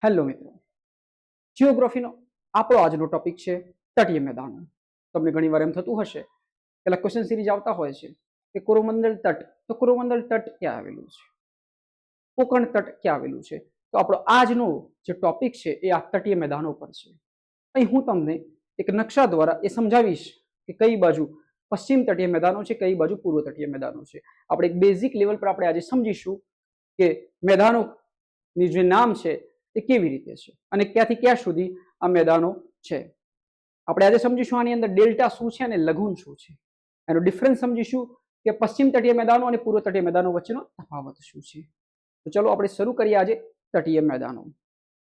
Hello મિત્રો, જીઓગ્રાફીનો આપણો આજનો ટોપિક છે તટીય મેદાનો. તમને ઘણીવાર એમ થતું હશે પેલા ક્વેશ્ચન સિરીઝ આવતા હોય છે કે કોરોમંડલ તટ, તો કોરોમંડલ તટ ક્યાં આવેલું છે, કોકણ તટ ક્યાં આવેલું છે. તો આપણો આજનો જે ટોપિક છે એ આ તટીય મેદાનો પર છે. અહીં હું તમને એક નકશા દ્વારા એ સમજાવીશ કે કઈ બાજુ પશ્ચિમ તટીય મેદાનો છે, કઈ બાજુ પૂર્વ તટીય મેદાનો છે. આપણે એક બેઝિક લેવલ પર આપણે આજે સમજીશું કે મેદાનોની જે નામ છે એ કેવી રીતે છે અને ક્યાંથી ક્યાં સુધી આ મેદાનો છે. આપણે આજે સમજીશું આની અંદર ડેલ્ટા શું છે અને લઘુન શું છે, એનો ડિફરન્સ સમજીશું કે પશ્ચિમ તટીય મેદાનો અને પૂર્વ તટીય મેદાનો વચ્ચેનો તફાવત શું છે. તો ચલો આપણે શરૂ કરીએ આજે તટીય મેદાનો.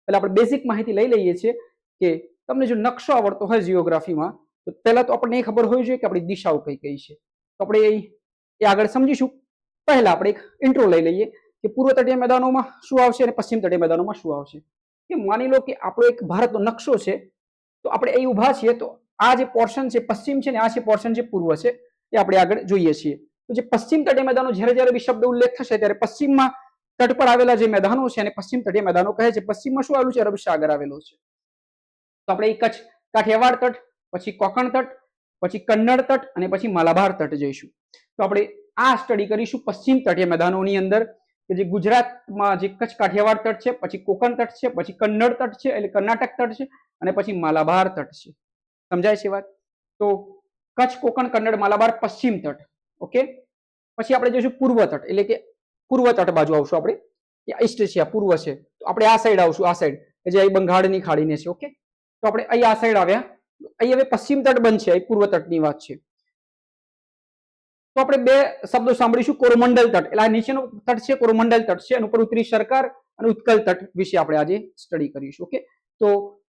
પહેલા આપણે બેઝિક માહિતી લઈ લઈએ છીએ કે તમને જો નકશો આવડતો હોય જીઓગ્રાફીમાં તો પહેલા તો આપણને એ ખબર હોવી જોઈએ કે આપણી દિશાઓ કઈ કઈ છે. તો આપણે એ આગળ સમજીશું. પહેલા આપણે એક ઇન્ટ્રો લઈ લઈએ કે પૂર્વ તટીય મેદાનોમાં શું આવશે અને પશ્ચિમ તટીય મેદાનોમાં શું આવશે. કે માની લો કે આપણો એક ભારતનો નકશો છે, તો આપણે અહીં ઊભા છીએ, તો આ જે પોર્શન છે પશ્ચિમ છે ને આ જે પોર્શન છે પૂર્વ છે, એ આપણે આગળ જોઈએ છીએ. તો જે પશ્ચિમ તટીય મેદાનો જ્યારે જ્યારે બી શબ્દ ઉલ્લેખ થશે ત્યારે પશ્ચિમમાં તટ પર આવેલા જે મેદાનો છે એને પશ્ચિમ તટીય મેદાનો કહે છે. પશ્ચિમમાં શું આવેલું છે? અરબ સાગર આવેલો છે. તો આપણે એ કચ્છ કાઠિયાવાડ તટ, પછી કોકણ તટ, પછી કન્નડ તટ અને પછી માલાબાર તટ જઈશું. તો આપણે આ સ્ટડી કરીશું પશ્ચિમ તટીય મેદાનોની અંદર કે જે ગુજરાતમાં જે કચ્છ કાઠિયાવાડ તટ છે, પછી કોકણ તટ છે, પછી કન્નડ તટ છે એટલે કર્ણાટક તટ છે અને પછી માલાબાર તટ છે. સમજાય છે વાત? તો કચ્છ, કોકણ, કન્નડ, માલાબાર પશ્ચિમ તટ. ઓકે, પછી આપણે જોઈશું પૂર્વ તટ એટલે કે પૂર્વ તટ બાજુ આવશું આપણે. ઈસ્ટ છે, પૂર્વ છે, તો આપણે આ સાઈડ આવશું, આ સાઈડ કે જે અહીં બંગાળની ખાડીને છે. ઓકે, તો આપણે અહીં આ સાઈડ આવ્યા, અહીં હવે પશ્ચિમ તટ બનશે, અહીં પૂર્વ તટની વાત છે. તો આપણે બે શબ્દો સાંભળીશું, કોરોમંડલ તટ એટલે આ નીચેનો તટ છે કોરોમંડલ તટ છે, અને ઉપર ઉત્તરી સરકાર અને ઉત્કલ તટ વિશે આપણે આજે સ્ટડી કરીશું. ઓકે, તો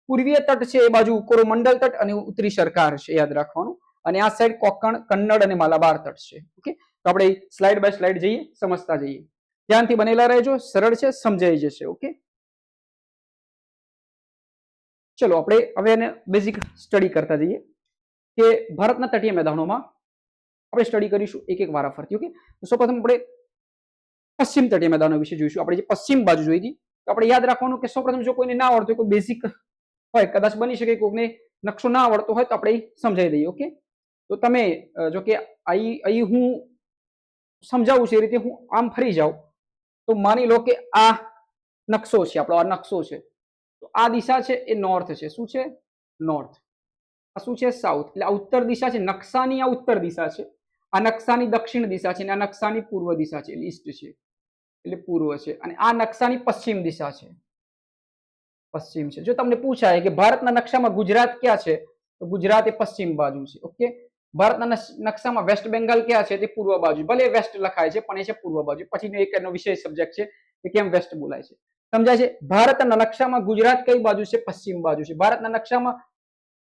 પૂર્વીય તટ છે એ બાજુ કોરોમંડલ તટ અને ઉત્તરી સરકાર છે, યાદ રાખવાનું. અને આ સાઈડ કોકણ, કન્નડ અને માલાબાર તટ છે. ઓકે, તો આપણે સ્લાઇડ બાય સ્લાઇડ જઈએ, સમજતા જઈએ. ધ્યાનથી બનેલા રહેજો, સરળ છે, સમજાઈ જશે. ઓકે, ચલો આપણે હવે એને બેઝિક સ્ટડી કરતા જઈએ કે ભારતના તટીય મેદાનોમાં આપણે સ્ટડી કરીશું એક એક વારાફરતી. ઓકે, તો સૌપ્રથમ આપણે પશ્ચિમ તટીય મેદાનો વિશે જોઈશું. આપણે જે પશ્ચિમ બાજુ જોઈ હતી, તો આપણે યાદ રાખવાનું કે સૌપ્રથમ જો કોઈને ના આવડતું હોય, કોઈ બેઝિક હોય, કદાચ બની શકે કોઈને નકશો ના આવડતો હોય, તો આપણે સમજાવી દઈએ. ઓકે, તો તમે જો કે અહીં હું સમજાવું છું એ રીતે હું આમ ફરી જાઉં, તો માની લો કે આ નકશો છે આપણો, આ નકશો છે, તો આ દિશા છે એ નોર્થ છે. શું છે? નોર્થ. આ શું છે? સાઉથ. એટલે આ ઉત્તર દિશા છે, નકશાની આ ઉત્તર દિશા છે, આ નકશાની દક્ષિણ દિશા છે, અને આ નકશાની પૂર્વ દિશા છે એટલે ઈસ્ટ છે, એટલે પૂર્વ છે. અને આ નકશાની પશ્ચિમ દિશા છે, પશ્ચિમ છે. જો તમને પૂછાય કે ભારતના નકશામાં ગુજરાત ક્યાં છે, તો ગુજરાત એ પશ્ચિમ બાજુ છે. ઓકે, ભારતના નકશામાં વેસ્ટ બેંગાલ ક્યાં છે? તે પૂર્વ બાજુ. ભલે વેસ્ટ લખાય છે પણ એ છે પૂર્વ બાજુ. પછીનો એક એનો વિશેષ સબ્જેક્ટ છે કે કેમ વેસ્ટ બોલાય છે. સમજાય છે? ભારતના નકશામાં ગુજરાત કઈ બાજુ છે? પશ્ચિમ બાજુ છે. ભારતના નકશામાં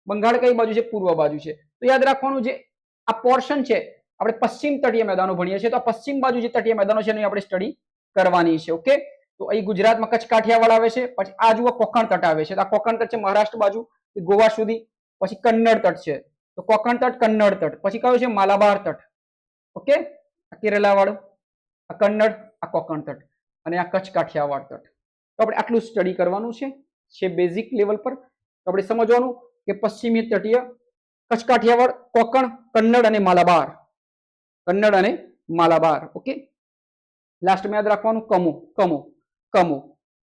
બંગાળ કઈ બાજુ છે? પૂર્વ બાજુ છે. તો યાદ રાખવાનું, જે આ પોર્શન છે આપણે પશ્ચિમ તટીય મેદાનો ભણીએ છીએ, તો આ પશ્ચિમ બાજુ જે તટીય મેદાનો છે એની આપણે સ્ટડી કરવાની છે. ઓકે, તો અહીં ગુજરાતમાં કચ્છ કાઠિયાવાડ આવે છે, પછી આ જુઓ કોકણ તટ આવે છે, આ કોકણ તટ છે મહારાષ્ટ્ર બાજુ ગોવા સુધી. પછી કન્નડ તટ છે, તો કોકણ તટ, કન્નડ તટ. પછી કયો છે? માલાબાર તટ. ઓકે, આ કેરલા વાળો, આ કન્નડ, આ કોકણ તટ અને આ કચ્છ કાઠિયાવાડ તટ. તો આપણે આટલું સ્ટડી કરવાનું છે બેઝિક લેવલ પર. તો આપણે સમજવાનું કે પશ્ચિમી તટીય કચ્છ કાઠિયાવાડ, કોકણ, કન્નડ અને માલાબાર. કન્નડ અને માલાબાર. ઓકે, લાસ્ટમાં યાદ રાખવાનું કમો. કમો, કમો.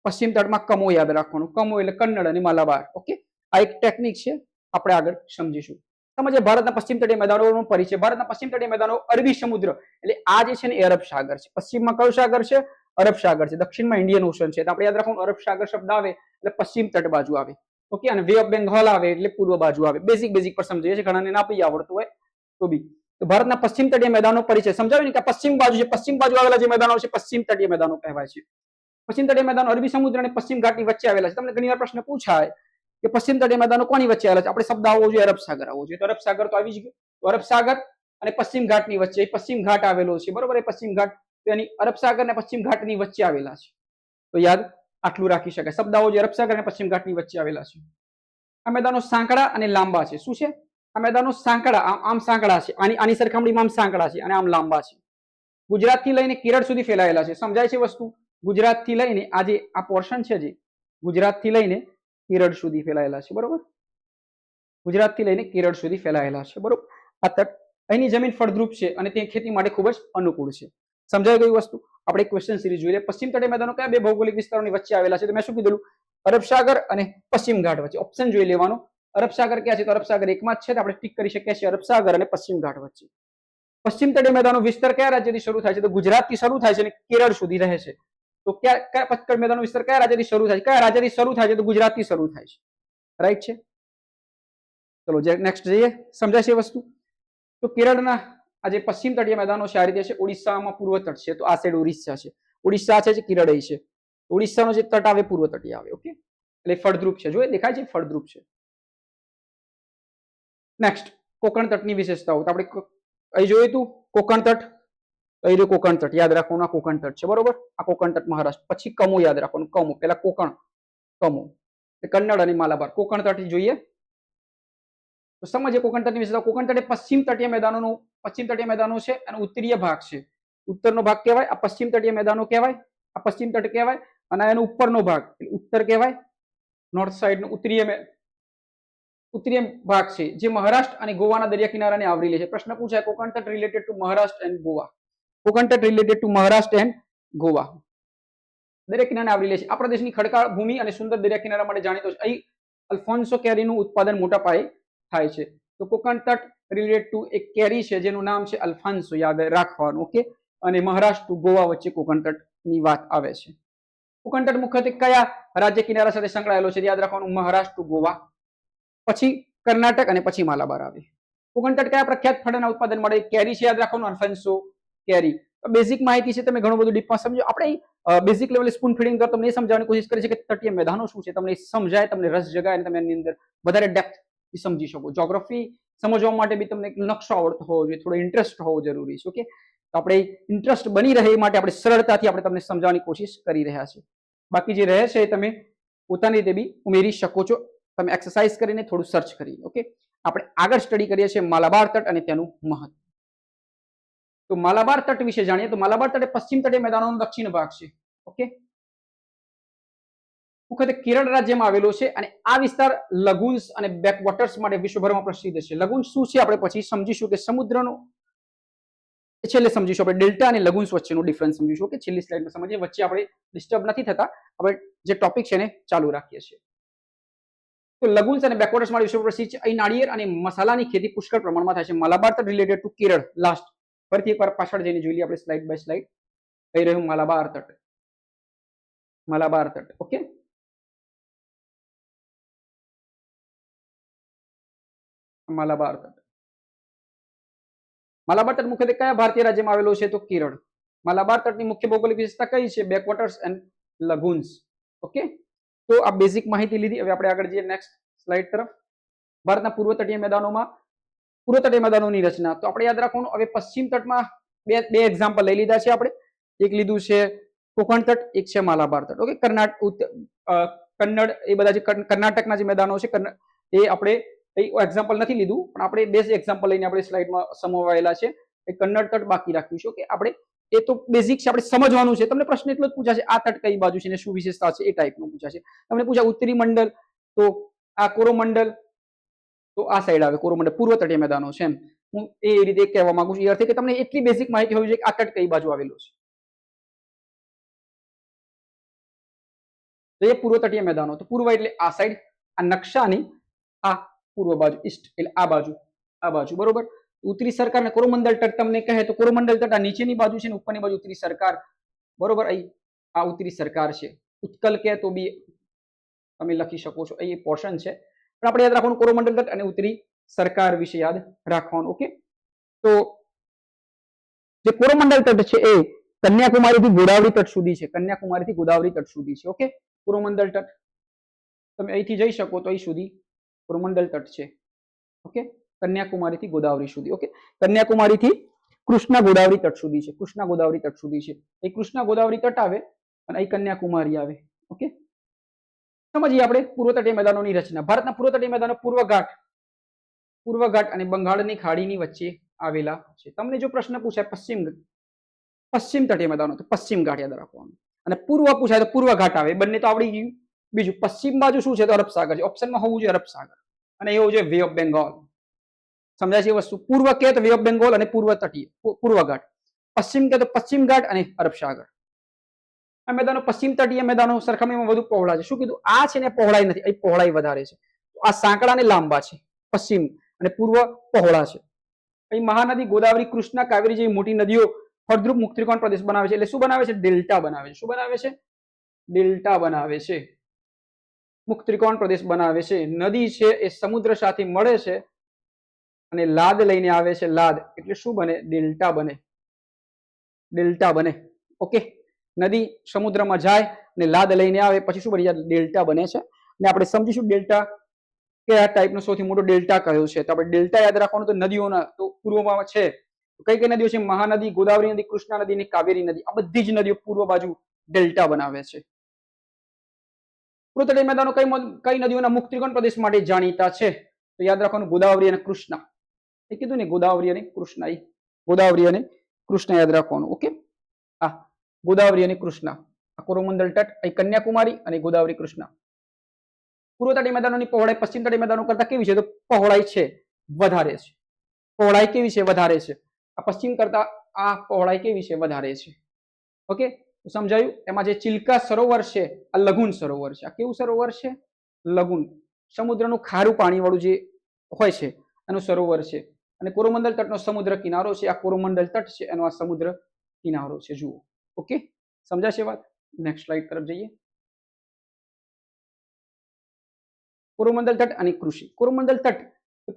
પશ્ચિમ તટમાં કમો યાદ રાખવાનું. કમો એટલે કન્નડ અને માલાબાર. ઓકે, આ એક ટેકનિક છે, આપણે આગળ સમજીશું. સમજે ભારતના પશ્ચિમ તટીય મેદાનોનો પરિચય. ભારતના પશ્ચિમ તટીય મેદાનો અરબી સમુદ્ર એટલે આ જે છે ને એ અરબ સાગર છે. પશ્ચિમમાં કયો સાગર છે? અરબ સાગર છે. દક્ષિણમાં ઇન્ડિયન ઓશન છે. તો આપણે યાદ રાખવાનું અરબ સાગર શબ્દ આવે એટલે પશ્ચિમ તટ બાજુ આવે. ઓકે, અને વે ઓફ બેંગોલ આવે એટલે પૂર્વ બાજુ આવે. બેઝિક પર સમજીએ છીએ, ઘણાને ના પી આવડતું હોય તો બી. તો ભારતના પશ્ચિમ તટીય મેદાનો પરિચય સમજાવ્યું ને કે પશ્ચિમ બાજુ છે, પશ્ચિમ બાજુ આવેલા જે મેદાનો છે પશ્ચિમ તટીય મેદાનો કહેવાય છે. પશ્ચિમ તટીય મેદાનો અરબી સમુદ્ર અને પશ્ચિમ ઘાટની વચ્ચે આવેલા છે. તમને ઘણીવાર પ્રશ્ન પૂછાય કે પશ્ચિમ તટીય મેદાનો કોની વચ્ચે આવેલા છે? આપણે શબ્દ આવવો જોઈએ અરબ સાગર આવવો જોઈએ. તો અરબ સાગર તો આવી જ ગયો. તો અરબ સાગર અને પશ્ચિમ ઘાટની વચ્ચે પશ્ચિમ ઘાટ આવેલો છે, બરોબર? એ પશ્ચિમ ઘાટ તો એની અરબ સાગર અને પશ્ચિમ ઘાટની વચ્ચે આવેલા છે. તો યાદ આટલું રાખી શકાય. શબ્દ આવવો જોઈએ અરબ સાગર અને પશ્ચિમ ઘાટની વચ્ચે આવેલા છે. આ મેદાનો સાંકડા અને લાંબા છે. શું છે? આ મેદાનો સાંકડા, આમ સાંકડા છે, આની સરખામણીમાં આમ સાંકડા છે અને આમ લાંબા છે. ગુજરાતથી લઈને કેરળ સુધી ફેલાયેલા છે. સમજાય છે વસ્તુ? ગુજરાતથી લઈને આ જે આ પોર્શન છે જે ગુજરાતથી લઈને કેરળ સુધી ફેલાયેલા છે, બરોબર. ગુજરાતથી લઈને કેરળ સુધી ફેલાયેલા છે, બરોબર. આ તટ અહીંની જમીન ફળદ્રુપ છે અને તે ખેતી માટે ખૂબ જ અનુકૂળ છે. સમજાય ગઈ વસ્તુ. આપણે ક્વેશ્ચન સિરીઝ જોઈએ. પશ્ચિમ તટીય મેદાનો કયા બે ભૌગોલિક વિસ્તારોની વચ્ચે આવેલા છે? તો મેં શું કીધું? અરબ સાગર અને પશ્ચિમ ઘાટ વચ્ચે. ઓપ્શન જોઈ લેવાનો. અરબ સાગર ક્યાં છે? તો અરબ સાગર એકમાં જ છે, તો આપણે ટીક કરી શકીએ છીએ અરબ સાગર અને પશ્ચિમ ઘાટ વચ્ચે. પશ્ચિમ તટીય મેદાનો વિસ્તાર કયા રાજ્યથી શરૂ થાય છે? તો ગુજરાતથી શરૂ થાય છે અને કેરળ સુધી રહે છે. તો કયા પશ્ચિમ મેદાનો વિસ્તાર કયા રાજ્યથી શરૂ થાય છે? કયા રાજ્યથી શરૂ થાય છે? તો ગુજરાતથી શરૂ થાય છે. રાઈટ છે. ચલો નેક્સ્ટ જઈએ. સમજાય છે વસ્તુ? તો કેરળના આ જે પશ્ચિમ તટીય મેદાનો છે આ રીતે છે. ઓડિશામાં પૂર્વ તટ છે, તો આ સાઈડ ઓડિશા છે. ઓડિશા છે, કેરળ છે. ઓડિશાનો જે તટ આવે પૂર્વ તટીય આવે. ઓકે, એટલે ફળદ્રુપ છે. જો દેખાય છે ફળદ્રુપ છે. નેક્સ્ટ કોકણ તટની વિશેષતાઓ. તો આપણે અહીં જોયું હતું કોકણ તટ. અહીં કોકણ તટ યાદ રાખવાનું, આ કોકણ તટ છે, બરોબર. આ કોકણ તટ મહારાષ્ટ્ર. પછી કમો યાદ રાખવાનું, કમો. પેલા કોકણ, કમો કન્નડ અને માલાબાર. કોકણ તટ જોઈએ તો સમજીએ કોકણ તટની વિશેષતા. કોકણ તટ એ પશ્ચિમ તટીય મેદાનો છે અને ઉત્તરીય ભાગ છે. ઉત્તરનો ભાગ કહેવાય. આ પશ્ચિમ તટીય મેદાનો કહેવાય. આ પશ્ચિમ તટ કહેવાય અને એનો ઉપરનો ભાગ ઉત્તર કહેવાય. નોર્થ સાઈડ નો ઉત્તરીય ભાગ છે જે મહારાષ્ટ્ર અને ગોવાના દરિયા કિનારાને આવરી લે છે. પ્રશ્ન પૂછાય કોકણ તટ related to Maharashtra and Goa. Konkan તટ related to Maharashtra and Goa. દરિયા કિનારાને આવરી લે છે. આપણા દેશની ખડકાળ ભૂમિ અને સુંદર દરિયા કિનારા માટે જાણીતો છે. અહીં અલ્ફોન્સો કેરીનું ઉત્પાદન મોટા પાયે થાય છે. તો કોકણ તટ રિલેટેડ ટુ એક કેરી છે જેનું નામ છે અલ્ફાન્સો, યાદ રાખવાનું. ઓકે, અને મહારાષ્ટ્ર ગોવા વચ્ચે કોકણ તટની વાત આવે છે. કોકણ તટ મુખ્યત્વે કયા રાજ્ય કિનારા સાથે સંકળાયેલો છે? યાદ રાખવાનું, મહારાષ્ટ્ર ગોવા, પછી કર્ણાટક અને પછી માલાબાર આવે. કોકણ તટ કયા પ્રખ્યાત ફળના ઉત્પાદન માટે? કેરી છે, યાદ રાખવાનું, અલ્ફાન્સો કેરી. બેઝિક માહિતી છે, તમે ઘણું બધું ડીપમાં સમજો. આપણે બેઝિક લેવલે સ્પૂન ફીડિંગ દ્વારા તમને એ સમજાવવાની કોશિશ કરી છે કે તટીય મેદાનો શું છે, તમને સમજાય, તમને રસ જગાય અને તમે એની અંદર વધારે ડેપ્થ સમજી શકો. જ્યોગ્રાફી સમજવા માટે બી તમને નકશો આવડતો હોવો જોઈએ, થોડો ઇન્ટરેસ્ટ હોવો જરૂરી છે. ઓકે, તો આપણે ઇન્ટરેસ્ટ બની રહે એ માટે આપણે સરળતાથી આપણે તમને સમજાવવાની કોશિશ કરી રહ્યા છીએ. બાકી જે રહે છે એ તમે પોતાની રીતે બી ઉમેરી શકો છો, તમે એક્સરસાઇઝ કરીને થોડું સર્ચ કરી. ઓકે, આપણે આગળ સ્ટડી કરીએ છીએ માલાબાર તટ અને તેનું મહત્વ. તો માલાબાર તટ વિશે જાણીએ તો માલાબાર તટ એ પશ્ચિમ તટીય મેદાનોનો દક્ષિણ ભાગ છે. ઓકે, મુખ્યત્વે કેરળ રાજ્યમાં આવેલો છે અને આ વિસ્તાર લગુન્સ અને બેકવોટર્સ માટે વિશ્વભરમાં પ્રસિદ્ધ છે. લગુન્સ શું છે આપણે પછી સમજીશું કે સમુદ્રનો છેલ્લે સમજીશું. આપણે ડેલ્ટા અને લગુન્સ વચ્ચેનો ડિફરન્સ સમજીશું. કે છેલ્લી સ્લાઇડમાં સમજીએ. વચ્ચે આપણે ડિસ્ટર્બ નથી થતા, આપણે જે ટોપિક છે એને ચાલુ રાખીએ છીએ. તો લગુન્સ અને બેકવોટર્સ માટે વિશ્વ પ્રસિદ્ધ છે. અહીં નાળિયેર અને મસાલાની ખેતી પુષ્કળ પ્રમાણમાં થાય છે. માલાબાર તટ રિલેટેડ ટુ કેરળ. લાસ્ટ ફરીથી એકવાર પાછળ જઈને જોઈ લઈએ આપણે સ્લાઇડ બાય સ્લાઇડ. કહી રહ્યું માલાબાર તટ, માલાબાર તટ. ઓકે, માલાબાર તટ. માલાબાર તટ મુખ્યત્વે કયા ભારતીય રાજ્યમાં આવેલો છે? તો કેરળ. માલાબાર તટની મુખ્ય ભૌગોલિક વિશેષતા કઈ છે? Backwaters and લગુન્સ. ઓકે, તો આ બેઝિક માહિતી લીધી. હવે આપણે આગળ જઈએ નેક્સ્ટ સ્લાઇડ તરફ. ભારતના પૂર્વ તટીય મેદાનોની રચના. તો આપણે યાદ રાખવાનું, હવે પશ્ચિમ તટમાં બે એક્ઝામ્પલ લઈ લીધા છે આપણે. એક લીધું છે કોકણ તટ, એક છે માલાબાર તટ. ઓકે, કન્નડ એ બધા જે કર્ણાટકના જે મેદાનો છે એ આપણે એક્ઝામ્પલ નથી લીધું, પણ આપણે બે એક્ઝામ્પલ લઈને આપણે સ્લાઇડમાં સમાવાયેલા છે. એ કન્નડ તટ બાકી રાખ્યું છે. ઓકે, આપણે એ તો બેઝિક છે, આપણે સમજવાનું છે. તમને પ્રશ્ન એટલો જ પૂછાશે આ તટ કઈ બાજુ છે ને શું વિશેષતા છે, એ ટાઈપનું પૂછાશે. તમને પૂછા ઉત્તરી મંડળ, તો આ કોરોમંડલ, તો આ સાઈડ આવે કોરોમંડળ. પૂર્વ તટીય મેદાનો છે એમ હું એ રીતે કહેવા માંગુ છું. એ અર્થે કે તમને એટલી બેઝિક માહિતી હોવી જોઈએ કે આ તટ કઈ બાજુ આવેલો છે. તો એ પૂર્વ તટીય મેદાનો. તો પૂર્વ એટલે આ સાઈડ, આ નકશાની આ પૂર્વ બાજુ, ઈસ્ટ એટલે આ બાજુ, બરોબર. ઉત્તરી સરકાર ને કોરોમંડલ તટ તમને કહે તો કોરોમંડલ તટ આ નીચેની બાજુ છે ને ઉપરની બાજુ ઉત્તરી સરકાર, બરોબર. અહીં આ ઉત્તરી સરકાર છે. ઉત્કલ કે તો બી તમે લખી શકો છો, અહીં પોર્શન છે. પણ આપણે યાદ રાખવાનું કોરોમંડલ તટ અને ઉત્તરી સરકાર વિશે યાદ રાખવાનું. ઓકે, તો જે કોરોમંડલ તટ છે એ કન્યાકુમારીથી ગોદાવરી તટ સુધી છે. કન્યાકુમારીથી ગોદાવરી તટ સુધી છે. ઓકે, કોરોમંડલ તટ તમે અહીંથી જઈ શકો તો અહીં સુધી કોરોમંડલ તટ છે. ઓકે, કન્યાકુમારીથી ગોદાવરી સુધી. ઓકે, કન્યાકુમારીથી કૃષ્ણા ગોદાવરી તટ સુધી છે. કૃષ્ણા ગોદાવરી તટ સુધી છે. એ કૃષ્ણા ગોદાવરી તટ આવે અને અહીં કન્યાકુમારી આવે. ઓકે, સમજીએ આપણે પૂર્વ તટીય મેદાનોની રચના. ભારતના પૂર્વ તટીય મેદાનો પૂર્વ ઘાટ અને બંગાળની ખાડીની વચ્ચે આવેલા છે. તમને જો પ્રશ્ન પૂછાય પશ્ચિમ તટીય મેદાનો, તો પશ્ચિમ ઘાટ યાદ રાખવાનું, અને પૂર્વ પૂછાય તો પૂર્વ ઘાટ આવે. બંને તો આવડી ગયું. બીજું પશ્ચિમ બાજુ શું છે તો અરબ સાગર છે, ઓપ્શનમાં હોવું જોઈએ અરબ સાગર, અને એ હોવું જોઈએ વે ઓફ બેંગોલ. સમજાય છે એ વસ્તુ? પૂર્વ કે તો વે ઓફ બેંગોલ અને પૂર્વ તટીય પૂર્વ ઘાટ, પશ્ચિમ કે તો પશ્ચિમ ઘાટ અને અરબ સાગર. આ મેદાનો પશ્ચિમ તટીય મેદાનો સરખામણીમાં વધુ પહોળા છે. શું કીધું? આ છે ને પહોળાઈ નથી, અહીં પહોળાઈ વધારે છે. આ સાંકડા ને લાંબા છે પશ્ચિમ, અને પૂર્વ પહોળા છે. અહીં મહાનદી ગોદાવરી, કૃષ્ણા, કાવેરી જેવી મોટી નદીઓ ફળદ્રુપ મુક્ત ત્રિકોણ પ્રદેશ બનાવે છે. એટલે શું બનાવે છે? ડેલ્ટા બનાવે છે. શું બનાવે છે? ડેલ્ટા બનાવે છે. મુક્ત ત્રિકોણ પ્રદેશ બનાવે છે. નદી છે એ સમુદ્ર સાથે મળે છે અને લાદ લઈને આવે છે. લાદ એટલે શું બને? ડેલ્ટા બને. ડેલ્ટા બને. ઓકે, નદી સમુદ્રમાં જાય અને લાદ લઈને આવે પછી શું બની જાય? ડેલ્ટા બને છે. અને આપણે સમજીશું ડેલ્ટા કયા ટાઈપનો સૌથી મોટો ડેલ્ટા કયો છે. તો આપણે ડેલ્ટા યાદ રાખવાનું. તો નદીઓના તો પૂર્વમાં છે કઈ કઈ નદીઓ છે? મહાનદી, ગોદાવરી નદી, કૃષ્ણા નદી અને કાવેરી નદી. આ બધી જ નદીઓ પૂર્વ બાજુ ડેલ્ટા બનાવે છે. પૂર્વ તટીય મેદાનો કઈ નદીઓના મુક્ત ત્રિકોણ પ્રદેશ માટે જાણીતા છે? તો યાદ રાખવાનું ગોદાવરી અને કૃષ્ણા. એ કીધું ને ગોદાવરી અને કૃષ્ણા. ગોદાવરી અને કૃષ્ણા યાદ રાખવાનું. ઓકે, હા, ગોદાવરી અને કૃષ્ણા. આ કોરોમંડલ તટ, અહીં કન્યાકુમારી અને ગોદાવરી કૃષ્ણા. પૂર્વ તટીય મેદાનોની પહોળાઈ પશ્ચિમ તટીય મેદાનો કરતા કેવી છે? તો પહોળાઈ છે વધારે છે. પહોળાઈ કેવી છે? વધારે છે. આ પશ્ચિમ કરતા આ પહોળાઈ કેવી છે? વધારે છે. ઓકે, સમજાયું? એમાં જે ચિલ્કા સરોવર છે આ લઘુન સરોવર છે. આ કેવું સરોવર છે? લઘુન, સમુદ્રનું ખારું પાણી વાળું જે હોય છે એનું સરોવર છે. અને કોરોમંડલ તટનો સમુદ્ર કિનારો છે. આ કોરોમંડલ તટ છે એનો આ સમુદ્ર કિનારો છે. જુઓ. ઓકે, સમજાશે વાત? નેક્સ્ટ સ્લાઇડ તરફ જઈએ. કોરોમંડલ તટ અને કૃષિ. કોરોમંડલ તટ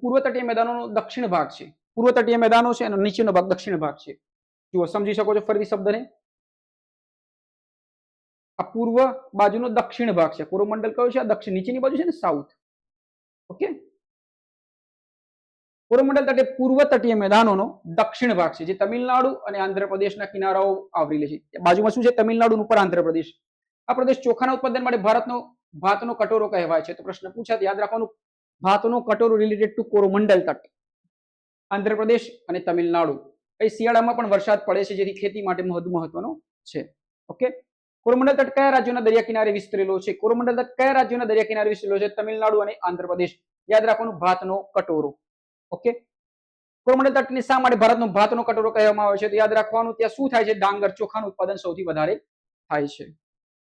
પૂર્વ તટીય મેદાનોનો દક્ષિણ ભાગ છે. પૂર્વ તટીય મેદાનો છે એનો નીચેનો ભાગ દક્ષિણ ભાગ છે. જુઓ, સમજી શકો છો ફરીથી શબ્દને? આ પૂર્વ બાજુનો દક્ષિણ ભાગ છે. કોરોમંડલ કયો છે? આ દક્ષિણ, નીચેની બાજુ છે ને સાઉથ. ઓકે, કોરોમંડલ તટે પૂર્વ તટીય મેદાનોનો દક્ષિણ ભાગ છે જે તમિલનાડુ અને આંધ્રપ્રદેશના કિનારાઓ આવરી લે છે. બાજુમાં શું છે? તમિલનાડુ ઉપર આંધ્રપ્રદેશ. આ પ્રદેશ ચોખાના ઉત્પાદન માટે ભારતનો ભાતનો કટોરો કહેવાય છે. તો પ્રશ્ન પૂછાત યાદ રાખવાનું, ભાતનો કટોરો રિલેટેડ ટુ કોરોમંડલ તટ, આંધ્રપ્રદેશ અને તમિલનાડુ. અહીં શિયાળામાં પણ વરસાદ પડે છે જેથી ખેતી માટે મહત્વનો છે. ઓકે, કોરોમંડલ તટ કયા રાજ્યોના દરિયા કિનારે વિસ્તરેલો છે? કોરોમંડલ તટ કયા રાજ્યોના દરિયા કિનારે વિસ્તરેલો છે? તમિલનાડુ અને આંધ્રપ્રદેશ. યાદ રાખવાનું, ભાતનો કટોરો. ઓકે, કોરોમંડલ તટને શા માટે ભારતનો ભાતનો કટોરો કહેવામાં આવે છે? તો યાદ રાખવાનું, ત્યાં શું થાય છે? ડાંગર, ચોખાનું ઉત્પાદન સૌથી વધારે થાય છે.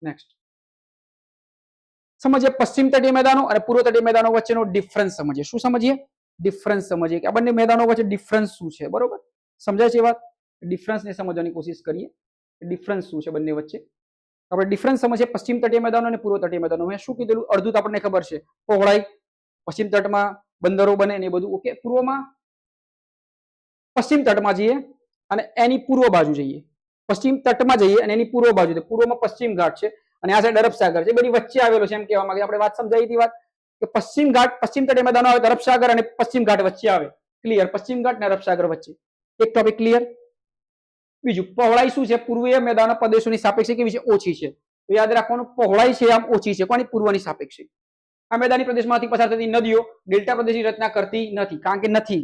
નેક્સ્ટ સમજીએ પશ્ચિમ તટીય મેદાનો અને પૂર્વ તટીય મેદાનો વચ્ચેનો ડિફરન્સ સમજીએ. શું સમજીએ? ડિફરન્સ સમજીએ કે આ બંને મેદાનો વચ્ચે ડિફરન્સ શું છે. બરોબર, સમજાય છે વાત? ડિફરન્સને સમજવાની કોશિશ કરીએ. ડિફરન્સ શું છે બંને વચ્ચે? આપણે ડિફરન્સ સમજીએ પશ્ચિમ તટીય મેદાનો અને પૂર્વ તટીય મેદાનો. મેં શું કીધેલું? અડધું તો આપણને ખબર છે, પહોળાઈ, પશ્ચિમ તટમાં બંદરો બને ને એ બધું. ઓકે, પૂર્વમાં પશ્ચિમ તટમાં જઈએ અને એની પૂર્વ બાજુ જઈએ. પશ્ચિમ તટમાં જઈએ અને એની પૂર્વ બાજુ. પૂર્વમાં પશ્ચિમ ઘાટ છે અને આ સાઈડ અરબ સાગર છે. બધી વચ્ચે આવેલો છે એમ કહેવા માંગે. આપણે વાત સમજાવી હતી વાત કે પશ્ચિમ ઘાટ, પશ્ચિમ તટીય મેદાનો આવે તો અરબ સાગર અને પશ્ચિમ ઘાટ વચ્ચે આવે. ક્લિયર? પશ્ચિમ ઘાટ અને અરબ સાગર વચ્ચે. એક ટોપિક ક્લિયર. બીજું, પહોળાઈ શું છે? પૂર્વીય મેદાનો પ્રદેશોની સાપેક્ષે કેવી છે? ઓછી છે. તો યાદ રાખવાનું, પહોળાઈ છે આમ ઓછી છે. કોની? પૂર્વની સાપેક્ષે. આ મેદાની પ્રદેશમાંથી પસાર થતી નદીઓ ડેલ્ટા પ્રદેશની રચના કરતી નથી, કારણ કે નથી.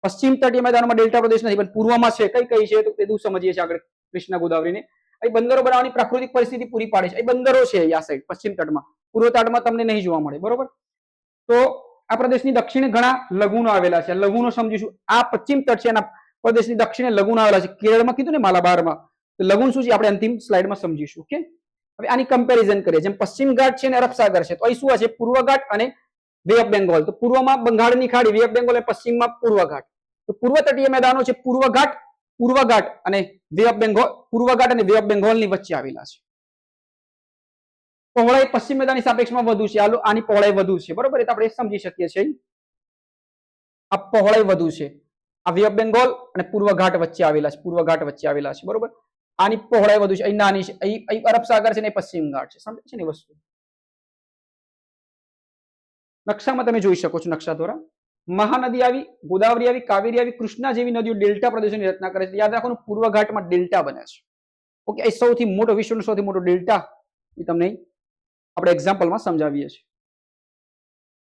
પશ્ચિમ તટીય મેદાનોમાં ડેલ્ટા પ્રદેશ નથી, પણ પૂર્વમાં છે. કઈ કઈ છે? તો બધું સમજીએ છીએ આગળ. કૃષ્ણા, ગોદાવરીને અહીં બંદરો બનાવવાની પ્રાકૃતિક પરિસ્થિતિ પૂરી પાડે છે. અહીં બંદરો છે આ સાઈડ પશ્ચિમ તટમાં. પૂર્વ તટમાં તમને નહીં જોવા મળે. બરોબર, તો આ પ્રદેશની દક્ષિણે ઘણા લઘુનો આવેલા છે. લઘુનો સમજીશું. આ પશ્ચિમ તટ છે એના પ્રદેશની દક્ષિણે લઘુનો આવેલા છે. કેરળમાં કીધું ને, માલાબારમાં. તો લઘુન શું છે આપણે અંતિમ સ્લાઇડમાં સમજીશું. ઓકે, હવે આની કમ્પેરિઝન કરીએ. જેમ પશ્ચિમ ઘાટ છે અને અરબ સાગર છે, તો અહીં શું હશે? પૂર્વ ઘાટ અને વે ઓફ બેંગોલ. તો પૂર્વમાં બંગાળની ખાડી, વે ઓફ બેંગોલ, અને પશ્ચિમમાં પૂર્વ ઘાટ. તો પૂર્વ તટીય મેદાનો છે પૂર્વ ઘાટ અને વે ઓફ બેંગોલ, પૂર્વ ઘાટ અને વે ઓફ બેંગોલની વચ્ચે આવેલા છે. પહોળાઈ પશ્ચિમ મેદાનની સાપેક્ષમાં વધુ છે. આની પહોળાઈ વધુ છે. બરોબર, એ તો આપણે સમજી શકીએ છીએ. આ પહોળાઈ વધુ છે. આ વે ઓફ બેંગોલ અને પૂર્વ ઘાટ વચ્ચે આવેલા છે. પૂર્વ ઘાટ વચ્ચે આવેલા છે. બરોબર, આની પહોળાઈ વધુ છે. અહીં નાની છે. અહીં અરબ સાગર છે ને પશ્ચિમ ઘાટ છે. સમજે છે ને વસ્તુ? નકશામાં તમે જોઈ શકો છો. નકશા દ્વારા મહાનદી આવી, ગોદાવરી આવી, કાવેરી આવી, કૃષ્ણા જેવી નદીઓ ડેલ્ટા પ્રદેશોની રચના કરે છે. યાદ રાખવાનું, પૂર્વ ઘાટમાં ડેલ્ટા બને છે. ઓકે, એ સૌથી મોટો, વિશ્વનો સૌથી મોટો ડેલ્ટા એ તમને આપણે એક્ઝામ્પલમાં સમજાવીએ છીએ.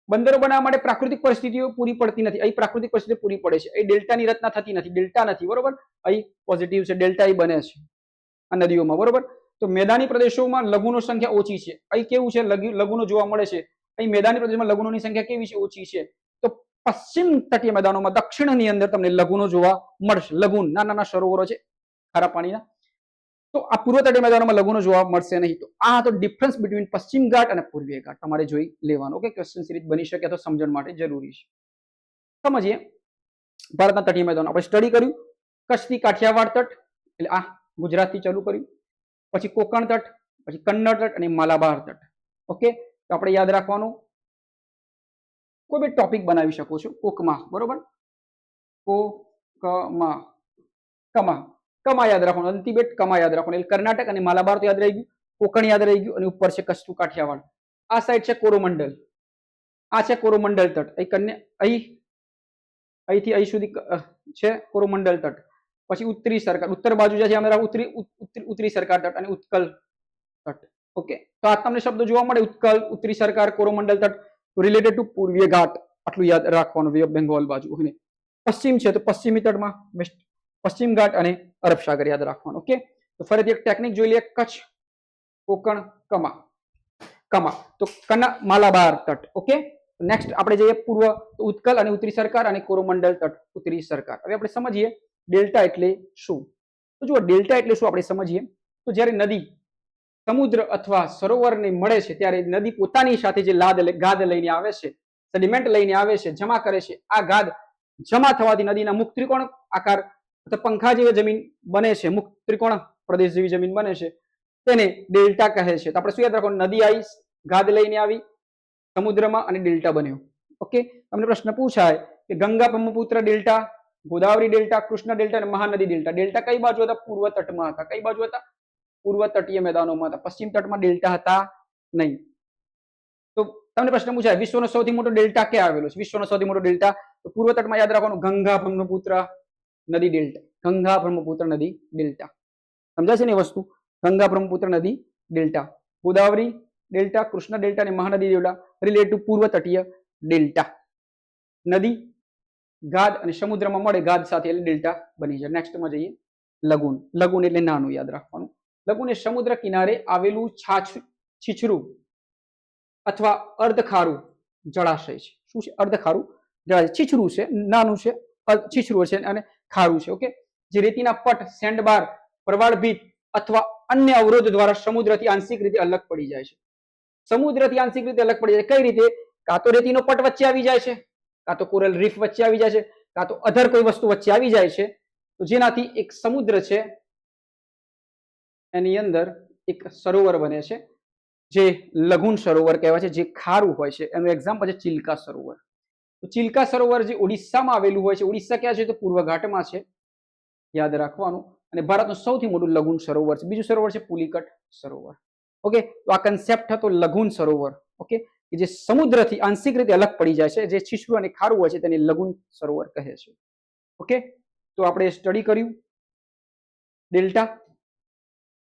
બંદરો બનાવવા માટે પ્રાકૃતિક પરિસ્થિતિઓ પૂરી પડતી નથી. અહીં પ્રાકૃતિક પરિસ્થિતિઓ પૂરી પડે છે. અહીં ડેલ્ટાની રચના થતી નથી. ડેલ્ટા નથી. બરોબર, અહીં પોઝિટિવ છે. ડેલ્ટા એ બને છે આ નદીઓમાં. બરોબર, તો મેદાની પ્રદેશોમાં લઘુનો સંખ્યા ઓછી છે. અહીં કેવું છે, લઘુનો જોવા મળે છે. અહીં મેદાની પ્રદેશમાં લઘુનોની સંખ્યા કેવી છે, ઓછી છે. તો પશ્ચિમ તટીય મેદાનોમાં દક્ષિણની અંદર તમને લઘુનો જોવા મળશે. લઘુન નાના નાના સરોવરો છે ખારા પાણીના. તો આ પૂર્વ તટીય મેદાનોમાં લઘુનો જોવા મળશે નહીં. તો આ તો ડિફરન્સ બિટવીન પશ્ચિમ ઘાટ અને પૂર્વીય ઘાટ તમારે જોઈ લેવાનું. ઓકે, ક્વેશ્ચન સિરીઝ બની શકે તો સમજણ માટે જરૂરી છે. સમજીએ ભારતના તટીય મેદાનો આપણે સ્ટડી કર્યું. કચ્છથી કાઠિયાવાડ તટ એટલે આ ગુજરાતથી ચાલુ કર્યું, પછી કોકણ તટ, પછી કન્નડ તટ અને માલાબાર તટ. ઓકે, તો આપણે યાદ રાખવાનું કોઈ બી ટોપિક બનાવી શકો છો. કોકમા, બરોબર, કોકમા, કમા, કમા યાદ રાખવાનું, અંતિબેટ કમા યાદ રાખવાનું. એટલે કર્ણાટક અને માલાબાર તો યાદ રહી ગયું, કોકણ યાદ રહી ગયું, અને ઉપર છે કચ્છ ટુ કાઠિયાવાડ. આ સાઈડ છે કોરોમંડલ, આ છે કોરોમંડલ તટ. અહીંથી અહીં સુધી છે કોરોમંડલ તટ. પછી ઉત્તરી સરકાર, ઉત્તર બાજુ જે છે અમારા ઉત્તરી સરકાર તટ અને ઉત્કલ તટ. ઓકે, તો આ તમને શબ્દો જોવા મળે, ઉત્કલ, ઉત્તરી સરકાર, કોરોમંડલ તટ, રિલેટેડ ટુ પૂર્વીય ઘાટ. આટલું યાદ રાખવાનું. વે ઓફ બેંગોલ બાજુ. પશ્ચિમ છે તો પશ્ચિમી તટમાં વેસ્ટ પશ્ચિમ ઘાટ અને અરબ સાગર યાદ રાખવાનું. ઓકે, તો ફરીથી એક ટેકનિક જોઈ લઈએ. કચ્છ, કોકણ, કમા, કમા તો માલાબાર તટ. ઓકે, નેક્સ્ટ આપણે જઈએ પૂર્વ, તો ઉત્કલ અને ઉત્તરી સરકાર અને કોરોમંડલ તટ, ઉત્તરી સરકાર. હવે આપણે સમજીએ ડેલ્ટા એટલે શું. તો જુઓ, ડેલ્ટા એટલે શું આપણે સમજીએ. તો જ્યારે નદી સમુદ્ર અથવા સરોવરને મળે છે ત્યારે નદી પોતાની સાથે જે ગાદ લઈને આવે છે, સેડિમેન્ટ લઈને આવે છે, જમા કરે છે. આ ગાદ જમા થવાથી નદીના મુખ ત્રિકોણ આકાર અથવા પંખા જેવી જમીન બને છે, મુખ ત્રિકોણ પ્રદેશ જેવી જમીન બને છે, તેને ડેલ્ટા કહે છે. તો આપણે શું યાદ રાખવાનું, નદી આવી, ગાદ લઈને આવી સમુદ્રમાં અને ડેલ્ટા બન્યો. ઓકે, તમને પ્રશ્ન પૂછાય કે Ganga Brahmaputra delta, Godavari delta, Krishna delta અને મહાનદી ડેલ્ટા. ડેલ્ટા કઈ બાજુ હતા, પૂર્વ તટમાં હતા. કઈ બાજુ હતા, પૂર્વ તટીય મેદાનોમાં હતા. પશ્ચિમ તટમાં ડેલ્ટા હતા નહીં. તો તમને પ્રશ્ન પૂછાય વિશ્વનો સૌથી મોટો ડેલ્ટા ક્યાં આવેલો છે. વિશ્વનો સૌથી મોટો ડેલ્ટા તો પૂર્વ તટમાં યાદ રાખવાનું, ગંગા બ્રહ્મપુત્ર નદી ડેલ્ટા. ગંગા બ્રહ્મપુત્ર નદી ડેલ્ટા. સમજાય છે ને એ વસ્તુ. ગંગા બ્રહ્મપુત્ર નદી delta, Godavari delta, Krishna delta અને મહાનદી ડેલ્ટા રિલેટેડ ટુ પૂર્વ તટીય ડેલ્ટા. નદી ગાદ અને સમુદ્રમાં મળે ગાદ સાથે એટલે ડેલ્ટા બની જાય. નેક્સ્ટમાં જઈએ લઘુન. લઘુન એટલે નાનું યાદ રાખવાનું. લઘુન એ સમુદ્ર કિનારે આવેલું છીછરું અથવા અર્ધખારું જળાશય છે. શું છે, અર્ધખારું જળાશય. છીછરું છે, નાનું છે, છીછરું છે અને ખારું છે. ઓકે, જે રેતીના પટ, સેન્ડબાર, પ્રવાળ ભીત અથવા અન્ય અવરોધ દ્વારા સમુદ્રથી આંશિક રીતે અલગ પડી જાય છે. સમુદ્રથી આંશિક રીતે અલગ પડી જાય કઈ રીતે, કાં તો રેતીનો પટ વચ્ચે આવી જાય છે, કાં તો કોરલ રીફ વચ્ચે આવી જાય છે, કાં તો અધર કોઈ વસ્તુ વચ્ચે આવી જાય છે. તો જેનાથી એક સમુદ્ર છે એની અંદર એક સરોવર બને છે જે લઘુન સરોવર કહેવાય છે, જે ખારું હોય છે. એનું એક્ઝામ્પલ છે ચિલ્કા સરોવર. તો ચિલ્કા સરોવર જે ઓડિશામાં આવેલું હોય છે. ઓડિશા ક્યાં છે, તો પૂર્વ ઘાટમાં છે, યાદ રાખવાનું. અને ભારતનું સૌથી મોટું લઘુન સરોવર છે. બીજું સરોવર છે પુલિકટ સરોવર. ઓકે, તો આ કન્સેપ્ટ હતો લઘુન સરોવર. ઓકે, કે જે સમુદ્રથી આંશિક રીતે અલગ પડી જાય છે, જે છીછરું અને ખારું હોય છે તેને લઘુન સરોવર કહે છે. ઓકે, તો આપણે સ્ટડી કર્યું ડેલ્ટા.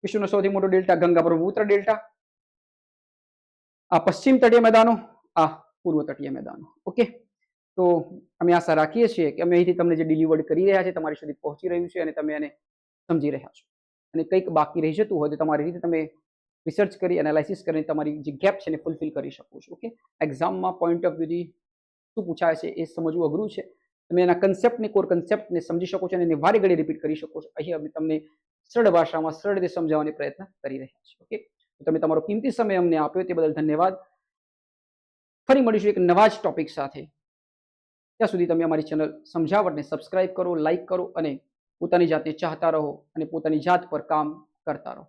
વિશ્વનો સૌથી મોટો ડેલ્ટા ગંગા બ્રહ્મપુત્ર ડેલ્ટા. આ પશ્ચિમ તટીય મેદાનો, આ પૂર્વ તટીય મેદાનો. ઓકે, તો અમે આશા રાખીએ છીએ કે અમે અહીંથી તમને જે ડિલિવર્ડ કરી રહ્યા છે તમારી સુધી પહોંચી રહ્યું છે અને તમે એને સમજી રહ્યા છો. અને કંઈક બાકી રહી જતું હોય તો તમારી રીતે તમે રિસર્ચ કરી, એનાલિસિસ કરીને તમારી જે ગેપ છે એને ફૂલફિલ કરી શકો છો. ઓકે, એક્ઝામમાં પોઈન્ટ ઓફ વ્યૂથી શું પૂછાય છે એ સમજવું અઘરું છે. તમે એના કન્સેપ્ટને, કોર કન્સેપ્ટને સમજી શકો છો અને એને વારે ઘડી રિપીટ કરી શકો છો. અહીં અમે તમને સરળ ભાષામાં સરળ રીતે સમજાવવાનો પ્રયત્ન કરી રહ્યા છીએ. ઓકે, તો તમે તમારો કિંમતી સમય અમને આપ્યો તે બદલ ધન્યવાદ. ફરી મળીશું એક નવા જ ટોપિક સાથે. ત્યાં સુધી તમે અમારી ચેનલ સમજાવટને સબસ્ક્રાઇબ કરો, લાઇક કરો અને પોતાની જાતને ચાહતા રહો અને પોતાની જાત પર કામ કરતા રહો.